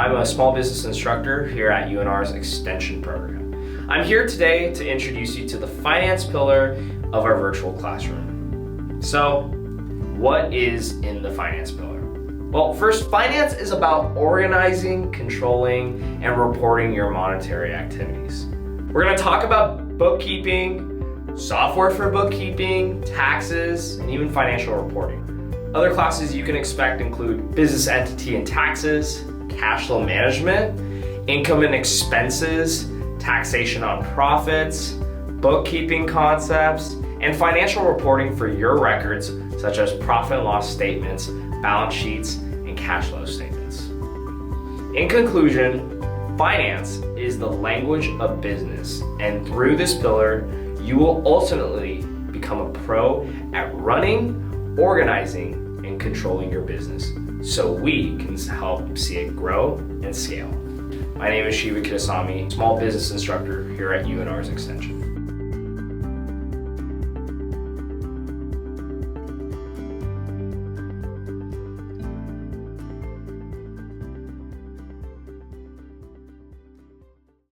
I'm a small business instructor here at UNR's extension program. I'm here today to introduce you to the finance pillar of our virtual classroom. So, what is in the finance pillar? Well, first, finance is about organizing, controlling, and reporting your monetary activities. We're going to talk about bookkeeping, software for bookkeeping, taxes, and even financial reporting. Other classes you can expect include business entity and taxes, cash flow management, income and expenses, taxation on profits, bookkeeping concepts, and financial reporting for your records such as profit and loss statements, balance sheets, and cash flow statements. In conclusion, finance is the language of business, and through this pillar, you will ultimately become a pro at running, organizing, and controlling your business so we can help see it grow and scale. My name is Shiva Kittusamy, small business instructor here at UNR's Extension.